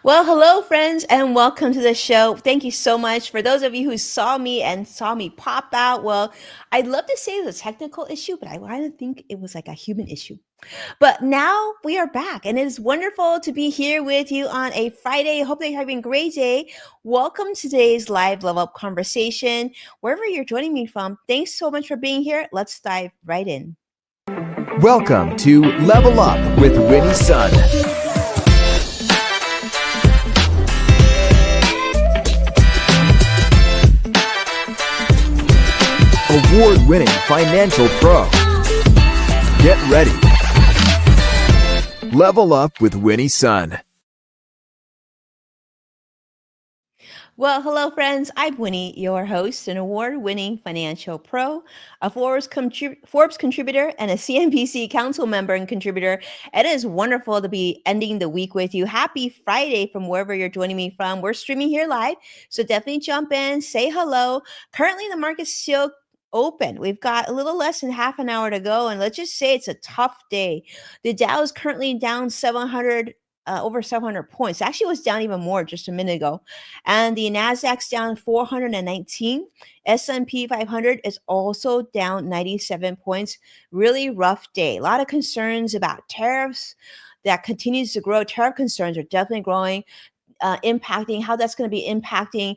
Well, hello, friends, and welcome to the show. Thank you so much for those of you who saw me and saw me pop out. Well, I'd love to say it was a technical issue, but I want to think it was like a human issue. But now we are back, and it is wonderful to be here with you on a Friday. Hope that you're having a great day. Welcome to today's live level up conversation. Wherever you're joining me from, thanks so much for being here. Let's dive right in. Welcome to Level Up with Winnie Sun. Award-winning financial pro. Get ready. Level Up with Winnie Sun. Well, hello, friends. I'm Winnie, your host, an award winning financial pro, a Forbes contributor, and a CNBC council member and contributor. It is wonderful to be ending the week with you. Happy Friday from wherever you're joining me from. We're streaming here live, so definitely jump in, say hello. Currently, the market's still open. We've got a little less than half an hour to go, and let's just say it's a tough day. The Dow is currently down 700 over 700 points. Actually, it was down even more just a minute ago. And the Nasdaq's down 419. S&P 500 is also down 97 points. Really rough day. A lot of concerns about tariffs that continues to grow. Tariff concerns are definitely growing. Impacting how that's going to be impacting,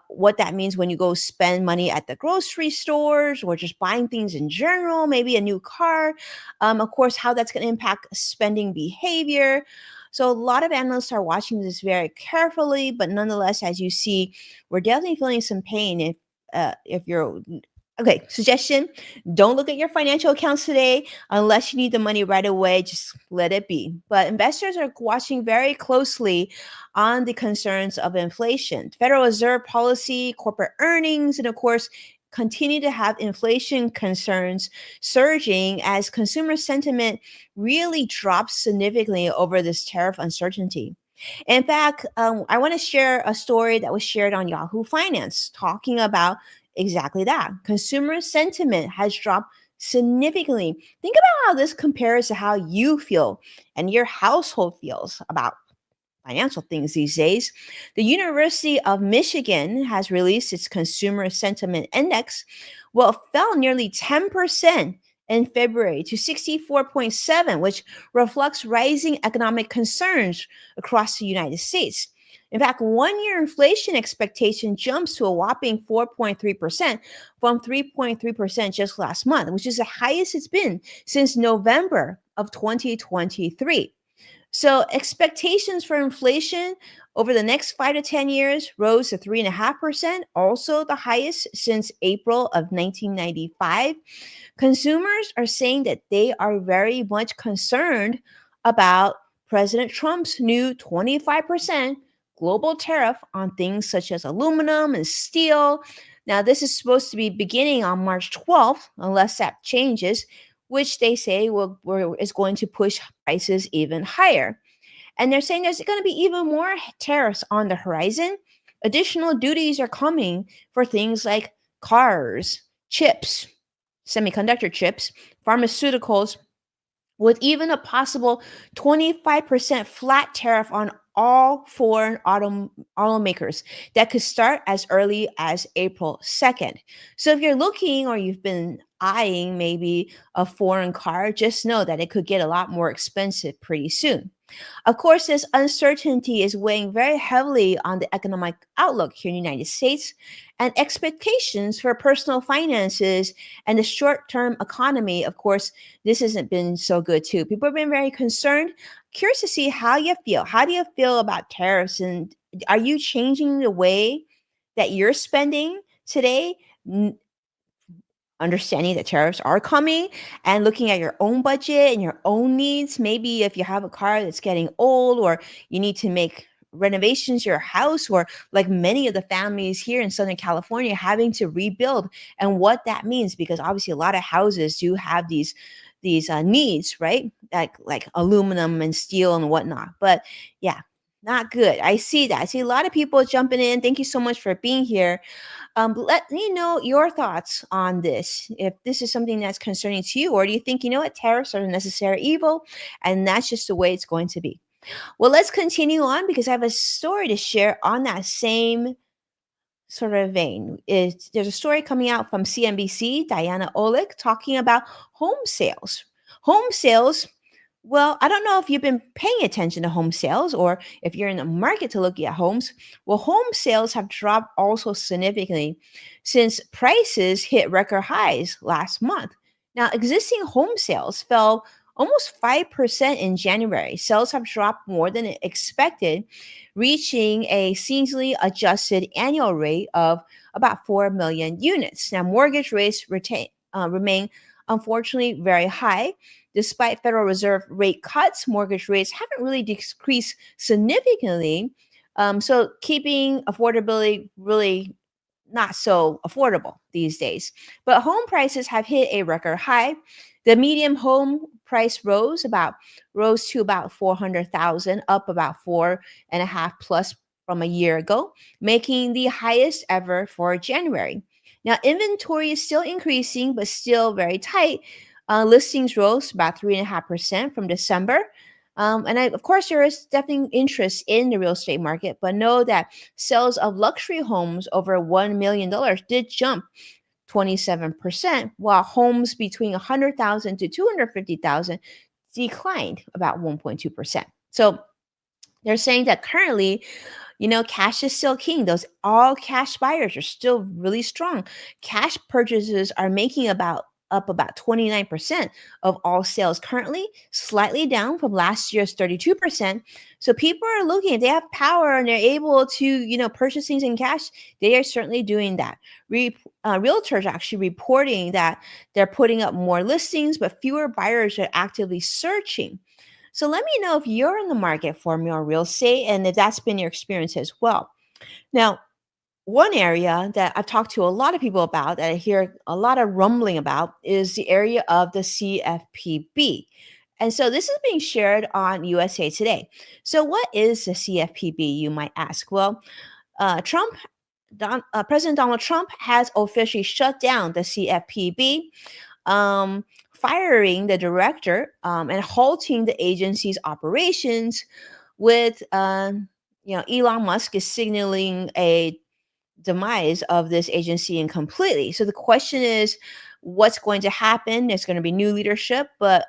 what that means when you go spend money at the grocery stores or just buying things in general, maybe a new car. Of course, how that's going to impact spending behavior. So a lot of analysts are watching this very carefully, but nonetheless, as you see, we're definitely feeling some pain if you're okay. Suggestion: don't look at your financial accounts today unless you need the money right away. Just let it be. But investors are watching very closely on the concerns of inflation, Federal Reserve policy, corporate earnings, and of course, continue to have inflation concerns surging as consumer sentiment really drops significantly over this tariff uncertainty. In fact, I want to share a story that was shared on Yahoo Finance talking about exactly that. Consumer sentiment has dropped significantly. Think about how this compares to how you feel and your household feels about financial things these days. The University of Michigan has released its Consumer Sentiment Index. Well, it fell nearly 10% in February to 64.7, which reflects rising economic concerns across the United States. In fact, 1 year inflation expectation jumps to a whopping 4.3% from 3.3% just last month, which is the highest it's been since November of 2023. So expectations for inflation over the next 5 to 10 years rose to 3.5%, also the highest since April of 1995. Consumers are saying that they are very much concerned about President Trump's new 25% global tariff on things such as aluminum and steel. Now, this is supposed to be beginning on March 12th, unless that changes, which they say is going to push prices even higher. And they're saying there's going to be even more tariffs on the horizon. Additional duties are coming for things like cars, chips, semiconductor chips, pharmaceuticals, with even a possible 25% flat tariff on all foreign automakers that could start as early as April 2nd. So if you're looking or you've been eyeing maybe a foreign car, just know that it could get a lot more expensive pretty soon. Of course, this uncertainty is weighing very heavily on the economic outlook here in the United States and expectations for personal finances and the short term economy. Of course, this hasn't been so good too. People have been very concerned. Curious to see how you feel. How do you feel about tariffs? And are you changing the way that you're spending today? Understanding that tariffs are coming and looking at your own budget and your own needs. Maybe if you have a car that's getting old or you need to make renovations to your house, or like many of the families here in Southern California having to rebuild, and what that means, because obviously a lot of houses do have these needs, right? Like aluminum and steel and whatnot. But yeah, not good. I see that. I see a lot of people jumping in. Thank you so much for being here. Let me know your thoughts on this. If this is something that's concerning to you, or do you think, tariffs are a necessary evil and that's just the way it's going to be? Well, let's continue on because I have a story to share on that same sort of vein. There's a story coming out from CNBC, Diana Olick, talking about home sales. Home sales, well, I don't know if you've been paying attention to home sales or if you're in the market to look at homes. Well, home sales have dropped also significantly since prices hit record highs last month. Now, existing home sales fell almost 5% in January. Sales have dropped more than expected, reaching a seasonally adjusted annual rate of about 4 million units. Now, mortgage rates remain unfortunately very high. Despite Federal Reserve rate cuts, mortgage rates haven't really decreased significantly. So, keeping affordability really not so affordable these days. But home prices have hit a record high. The median home price rose to about 400,000, up about 4.5 plus from a year ago, making the highest ever for January. Now, inventory is still increasing, but still very tight. Listings rose about 3.5% from December. Of course, there is definitely interest in the real estate market, but know that sales of luxury homes over $1 million did jump 27%, while homes between 100,000 to 250,000 declined about 1.2%. So they're saying that currently, cash is still king. Those all cash buyers are still really strong. Cash purchases are making about 29% of all sales currently, slightly down from last year's 32%. So people are looking, if they have power and they're able to, purchase things in cash, they are certainly doing that. Realtors are actually reporting that they're putting up more listings, but fewer buyers are actively searching. So let me know if you're in the market for more real estate and if that's been your experience as well. Now, one area that I've talked to a lot of people about that I hear a lot of rumbling about is the area of the CFPB. And so this is being shared on USA Today. So, what is the CFPB, you might ask? Well, President Donald Trump has officially shut down the CFPB, firing the director and halting the agency's operations. With Elon Musk is signaling a demise of this agency and completely. So the question is, what's going to happen? There's going to be new leadership, but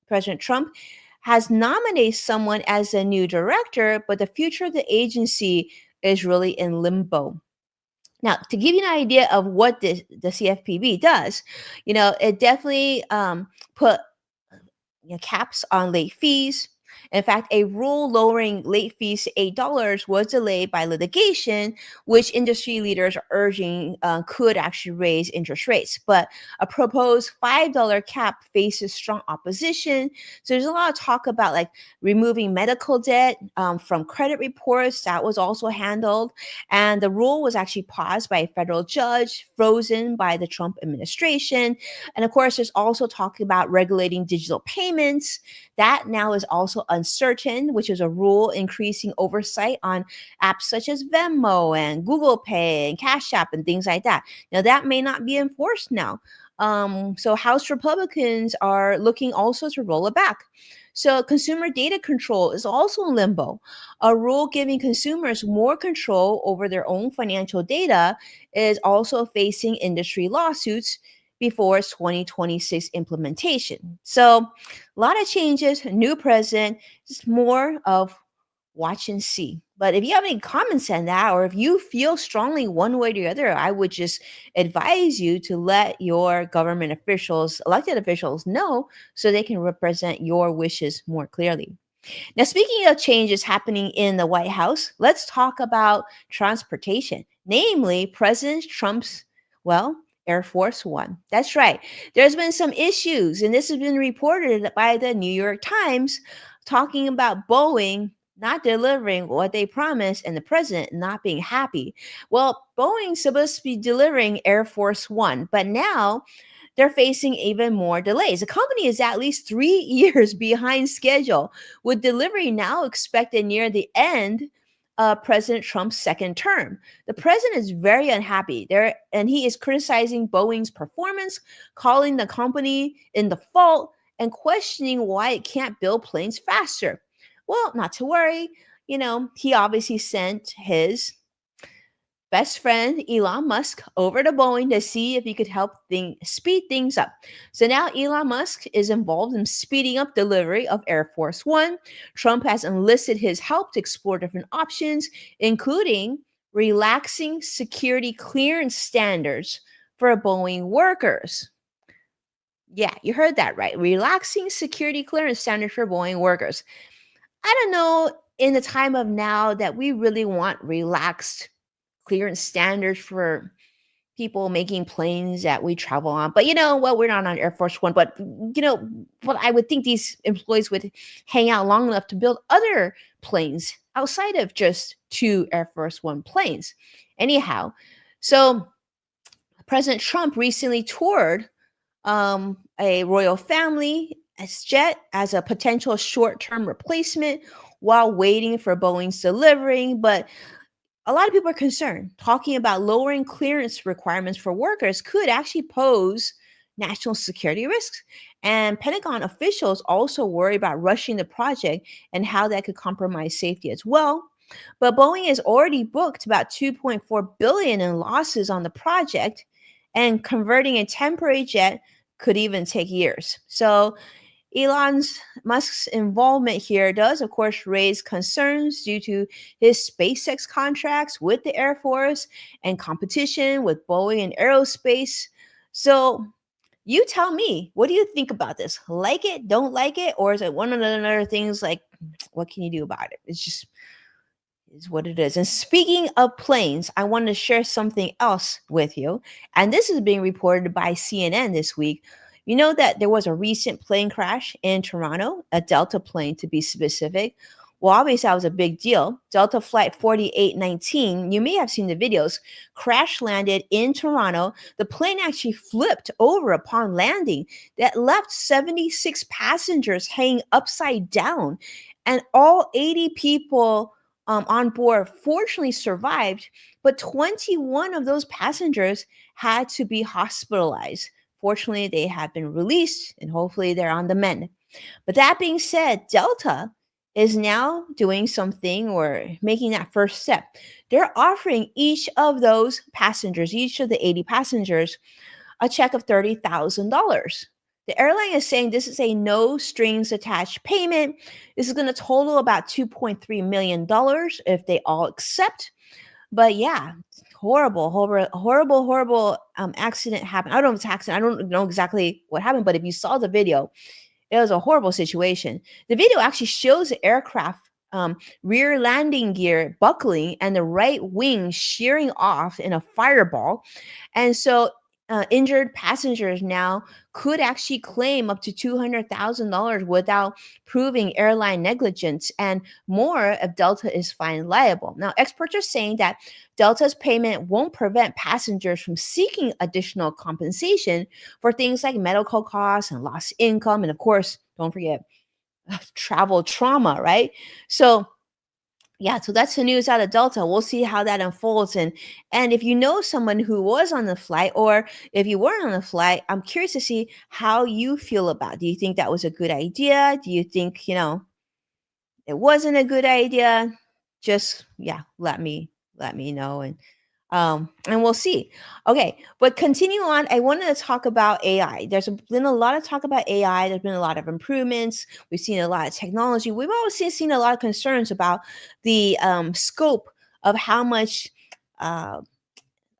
President Trump has nominated someone as a new director, but the future of the agency is really in limbo. Now, to give you an idea of what the CFPB does, it definitely put caps on late fees. In fact, a rule lowering late fees to $8 was delayed by litigation, which industry leaders are urging could actually raise interest rates. But a proposed $5 cap faces strong opposition. So there's a lot of talk about like removing medical debt from credit reports. That was also handled. And the rule was actually paused by a federal judge, frozen by the Trump administration. And of course, there's also talking about regulating digital payments. That now is also uncertain, which is a rule increasing oversight on apps such as Venmo and Google Pay and Cash App and things like that. Now, that may not be enforced now. So, House Republicans are looking also to roll it back. So, consumer data control is also in limbo. A rule giving consumers more control over their own financial data is also facing industry lawsuits before its 2026 implementation. So, a lot of changes, new president, just more of watch and see. But if you have any comments on that, or if you feel strongly one way or the other, I would just advise you to let your government officials, elected officials, know so they can represent your wishes more clearly. Now, speaking of changes happening in the White House, let's talk about transportation, namely President Trump's, well, Air Force One. That's right. There's been some issues, and this has been reported by the New York Times talking about Boeing not delivering what they promised and the president not being happy. Well, Boeing's supposed to be delivering Air Force One, but now they're facing even more delays. The company is at least 3 years behind schedule, with delivery now expected near the end of President Trump's second term. The president is very unhappy there, and he is criticizing Boeing's performance, calling the company in the fault, and questioning why it can't build planes faster. Well, not to worry. He obviously sent his best friend Elon Musk over to Boeing to see if he could help speed things up. So now Elon Musk is involved in speeding up delivery of Air Force One. Trump has enlisted his help to explore different options, including relaxing security clearance standards for Boeing workers. Yeah, you heard that right. Relaxing security clearance standards for Boeing workers. I don't know in the time of now that we really want relaxed clearance standards for people making planes that we travel on. But you know what? We're not on Air Force One. But I would think these employees would hang out long enough to build other planes outside of just two Air Force One planes. Anyhow, so President Trump recently toured a royal family jet as a potential short-term replacement while waiting for Boeing's delivering. But a lot of people are concerned. Talking about lowering clearance requirements for workers could actually pose national security risks. And Pentagon officials also worry about rushing the project and how that could compromise safety as well. But Boeing has already booked about 2.4 billion in losses on the project, and converting a temporary jet could even take years. So Elon Musk's involvement here does, of course, raise concerns due to his SpaceX contracts with the Air Force and competition with Boeing and aerospace. So, you tell me, what do you think about this? Like it, don't like it, or is it one of the other things like, what can you do about it? It's just is what it is. And speaking of planes, I want to share something else with you. And this is being reported by CNN this week. You know that there was a recent plane crash in Toronto, a Delta plane to be specific. Well, obviously, that was a big deal. Delta Flight 4819, you may have seen the videos, crash landed in Toronto. The plane actually flipped over upon landing that left 76 passengers hanging upside down. And all 80 people on board fortunately survived, but 21 of those passengers had to be hospitalized. Fortunately, they have been released and hopefully they're on the mend. But that being said, Delta is now doing something or making that first step. They're offering each of those passengers, each of the 80 passengers, a check of $30,000. The airline is saying this is a no strings attached payment. This is going to total about $2.3 million if they all accept. But yeah, horrible accident happened. I don't know if it's accident. I don't know exactly what happened, but if you saw the video, it was a horrible situation. The video actually shows the aircraft rear landing gear buckling and the right wing shearing off in a fireball. And so injured passengers now could actually claim up to $200,000 without proving airline negligence and more if Delta is found liable. Now, experts are saying that Delta's payment won't prevent passengers from seeking additional compensation for things like medical costs and lost income. And of course, don't forget travel trauma, right? So, yeah, so that's the news out of Delta. We'll see how that unfolds. And if you know someone who was on the flight, or if you weren't on the flight, I'm curious to see how you feel about it. Do you think that was a good idea? Do you think, it wasn't a good idea? Just yeah, let me know, and we'll see. Okay, but continue on. I wanted to talk about AI. Been a lot of talk about AI. There's been a lot of improvements. We've seen a lot of technology. We've also seen a lot of concerns about the scope of how much uh,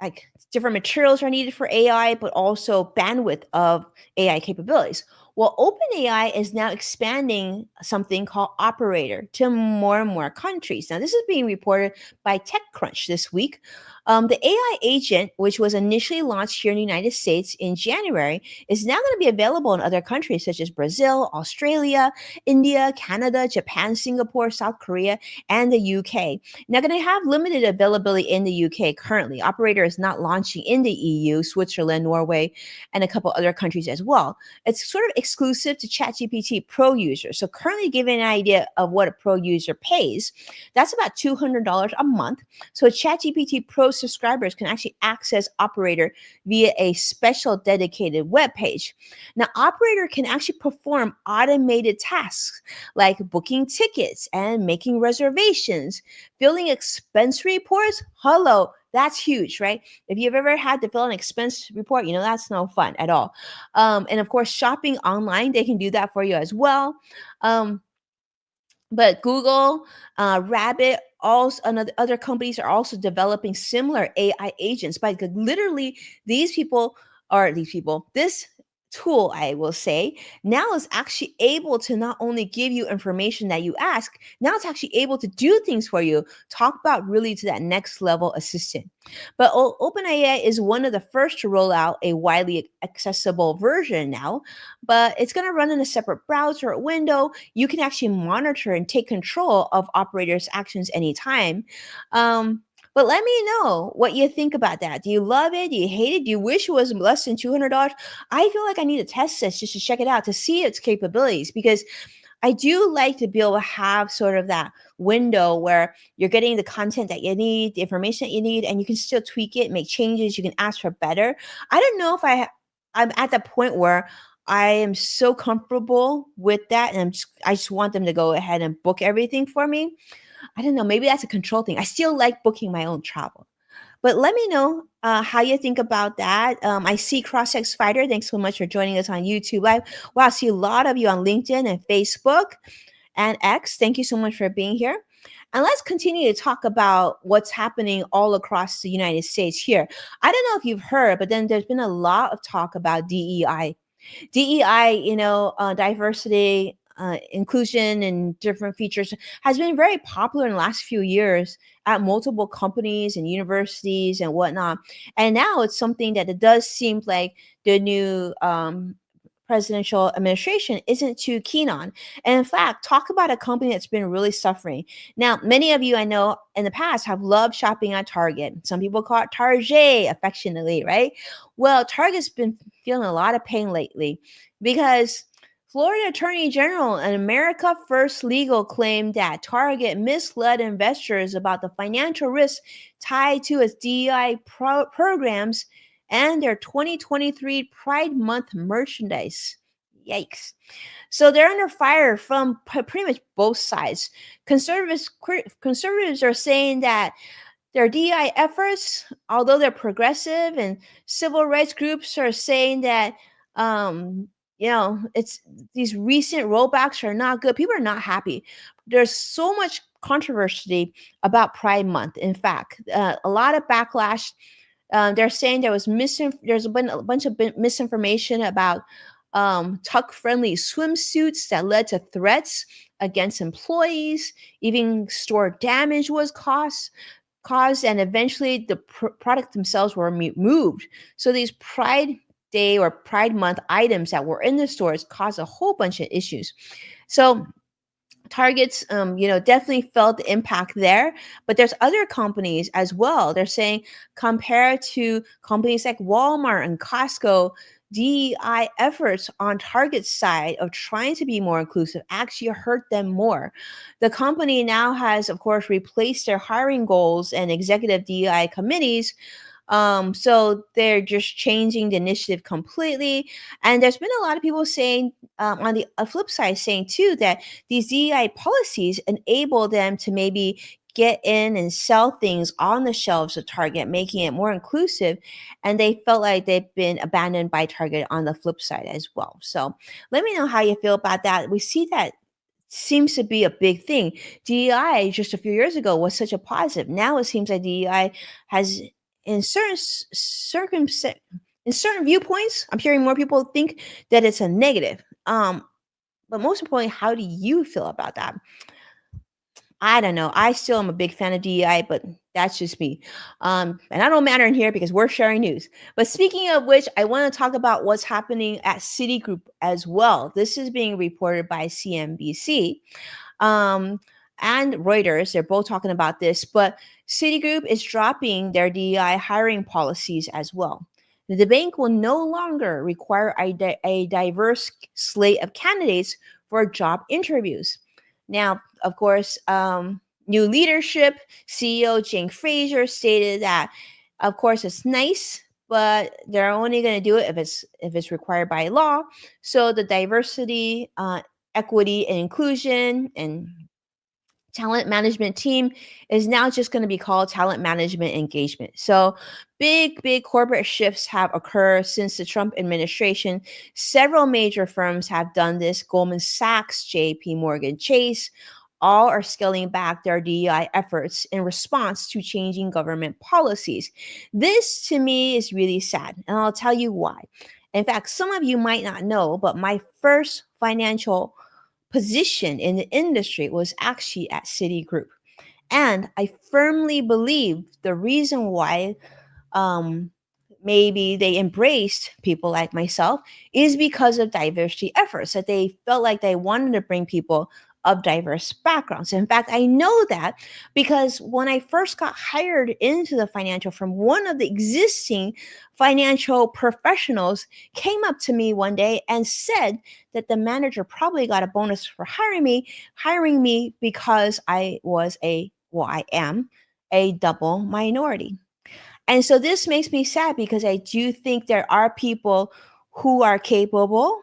like different materials are needed for AI, but also bandwidth of AI capabilities. Well, OpenAI is now expanding something called Operator to more and more countries. Now, this is being reported by TechCrunch this week. The AI agent, which was initially launched here in the United States in January, is now going to be available in other countries such as Brazil, Australia, India, Canada, Japan, Singapore, South Korea, and the UK. Now, going to have limited availability in the UK currently. Operator is not launching in the EU, Switzerland, Norway, and a couple other countries as well. It's sort of exclusive to ChatGPT Pro users. So currently, giving an idea of what a Pro user pays, that's about $200 a month. So a ChatGPT Pro Pro subscribers can actually access Operator via a special dedicated web page. Now, Operator can actually perform automated tasks like booking tickets and making reservations, filling expense reports. Hello, that's huge, right? If you've ever had to fill an expense report, that's no fun at all. And of course, shopping online, they can do that for you as well. Um, but Google, Rabbit, also other companies are also developing similar AI agents. But literally, this tool, I will say, now is actually able to not only give you information that you ask, now it's actually able to do things for you. Talk about really to that next level assistant. But OpenAI is one of the first to roll out a widely accessible version now, but it's going to run in a separate browser or window. You can actually monitor and take control of operators' actions anytime. But let me know what you think about that. Do you love it? Do you hate it? Do you wish it was less than $200? I feel like I need to test this just to check it out to see its capabilities, because I do like to be able to have sort of that window where you're getting the content that you need, the information that you need, and you can still tweak it, make changes. You can ask for better. I don't know if I'm at the point where I am so comfortable with that, and I just want them to go ahead and book everything for me. I don't know. Maybe that's a control thing. I still like booking my own travel. But let me know how you think about that. I see CrossX Fighter. Thanks so much for joining us on YouTube Live. Wow, I see a lot of you on LinkedIn and Facebook and X. Thank you so much for being here. And let's continue to talk about what's happening all across the United States here. I don't know if you've heard, but then there's been a lot of talk about DEI. DEI, diversity, inclusion, and different features has been very popular in the last few years at multiple companies and universities and whatnot. And now it's something that it does seem like the new presidential administration isn't too keen on. And in fact, talk about a company that's been really suffering. Now, many of you I know in the past have loved shopping at Target. Some people call it Target affectionately, right? Well, Target's been feeling a lot of pain lately because Florida Attorney General and America First Legal claimed that Target misled investors about the financial risks tied to its DEI programs and their 2023 Pride Month merchandise. Yikes. So they're under fire from pretty much both sides. Conservatives are saying that their DEI efforts, although they're progressive, and civil rights groups are saying that, it's these recent rollbacks are not good. People are not happy. There's so much controversy about Pride Month. In fact, a lot of backlash. They're saying there's been a bunch of misinformation about tuck-friendly swimsuits that led to threats against employees. Even store damage was caused, and eventually the product themselves were moved. So these Pride Day or Pride Month items that were in the stores caused a whole bunch of issues. So Targets, definitely felt the impact there, but there's other companies as well. They're saying compared to companies like Walmart and Costco, DEI efforts on Target's side of trying to be more inclusive actually hurt them more. The company now has, of course, replaced their hiring goals and executive DEI committees. So they're just changing the initiative completely. And there's been a lot of people saying, on the flip side, saying too that these DEI policies enable them to maybe get in and sell things on the shelves of Target, making it more inclusive. And they felt like they've been abandoned by Target on the flip side as well. So let me know how you feel about that. We see that seems to be a big thing. DEI just a few years ago was such a positive. Now it seems like DEI has, in in certain viewpoints, I'm hearing more people think that it's a negative. But most importantly, how do you feel about that? I don't know. I still am a big fan of DEI, but that's just me. And I don't matter in here because we're sharing news. But speaking of which, I want to talk about what's happening at Citigroup as well. This is being reported by CNBC and Reuters. They're both talking about this, but Citigroup is dropping their DEI hiring policies as well. The bank will no longer require a diverse slate of candidates for job interviews. Now, of course, new leadership. CEO Jane Fraser stated that, of course, it's nice, but they're only going to do it if it's required by law. So the diversity, equity, and inclusion and talent management team is now just going to be called talent management engagement. So big corporate shifts have occurred since the Trump administration. Several major firms have done this. Goldman Sachs, JP Morgan Chase, all are scaling back their DEI efforts in response to changing government policies. This to me is really sad, and I'll tell you why. In fact, some of you might not know, but my first financial position in the industry was actually at Citigroup. And I firmly believe the reason why um, maybe they embraced people like myself is because of diversity efforts, that they felt like they wanted to bring people of diverse backgrounds. In fact, I know that because when I first got hired into the financial firm, one of the existing financial professionals came up to me one day and said that the manager probably got a bonus for hiring me because I am a double minority. And so this makes me sad because I do think there are people who are capable,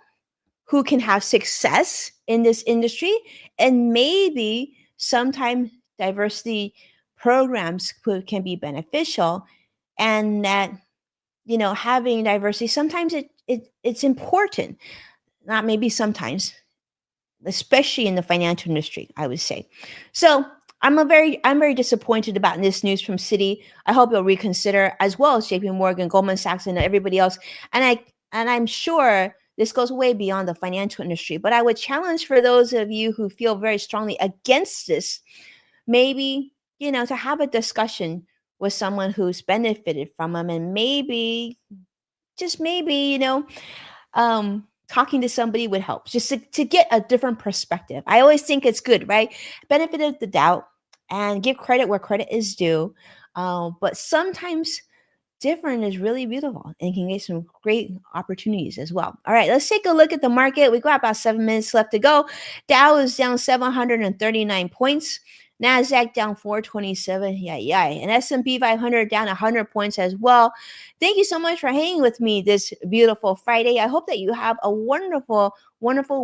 who can have success in this industry, and maybe sometimes diversity programs can be beneficial, and that having diversity sometimes it's important. Not maybe sometimes, especially in the financial industry, I would say. So I'm very disappointed about this news from Citi. I hope you'll reconsider, as well as JP Morgan, Goldman Sachs, and everybody else. And I'm sure this goes way beyond the financial industry. But I would challenge for those of you who feel very strongly against this, maybe, to have a discussion with someone who's benefited from them, and maybe, just maybe, talking to somebody would help, just to get a different perspective. I always think it's good, right? Benefit of the doubt, and give credit where credit is due. But sometimes different is really beautiful and can get some great opportunities as well. All right, let's take a look at the market. We got about 7 minutes left to go. Dow is down 739 points. Nasdaq down 427. Yeah. And S&P 500 down 100 points as well. Thank you so much for hanging with me this beautiful Friday. I hope that you have a wonderful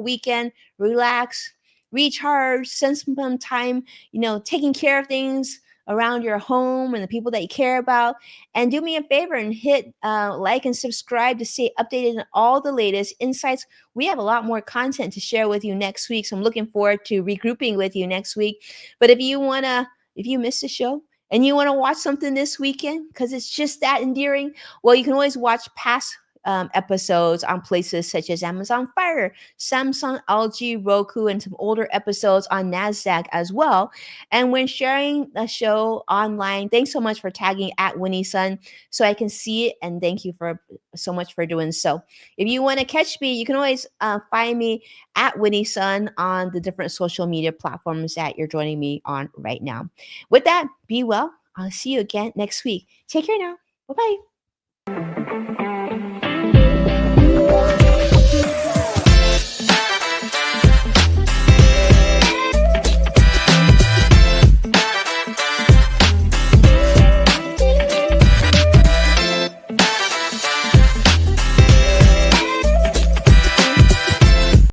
weekend. Relax, recharge, spend some time, taking care of things around your home and the people that you care about. And do me a favor and hit like and subscribe to stay updated on all the latest insights. We have a lot more content to share with you next week, so I'm looking forward to regrouping with you next week. But if you missed the show and you want to watch something this weekend because it's just that endearing, well, you can always watch past episodes on places such as Amazon Fire, Samsung, LG, Roku, and some older episodes on NASDAQ as well. And when sharing the show online, thanks so much for tagging at Winnie Sun so I can see it. And thank you for so much for doing so. If you want to catch me, you can always find me at Winnie Sun on the different social media platforms that you're joining me on right now. With that, be well. I'll see you again next week. Take care now. Bye bye.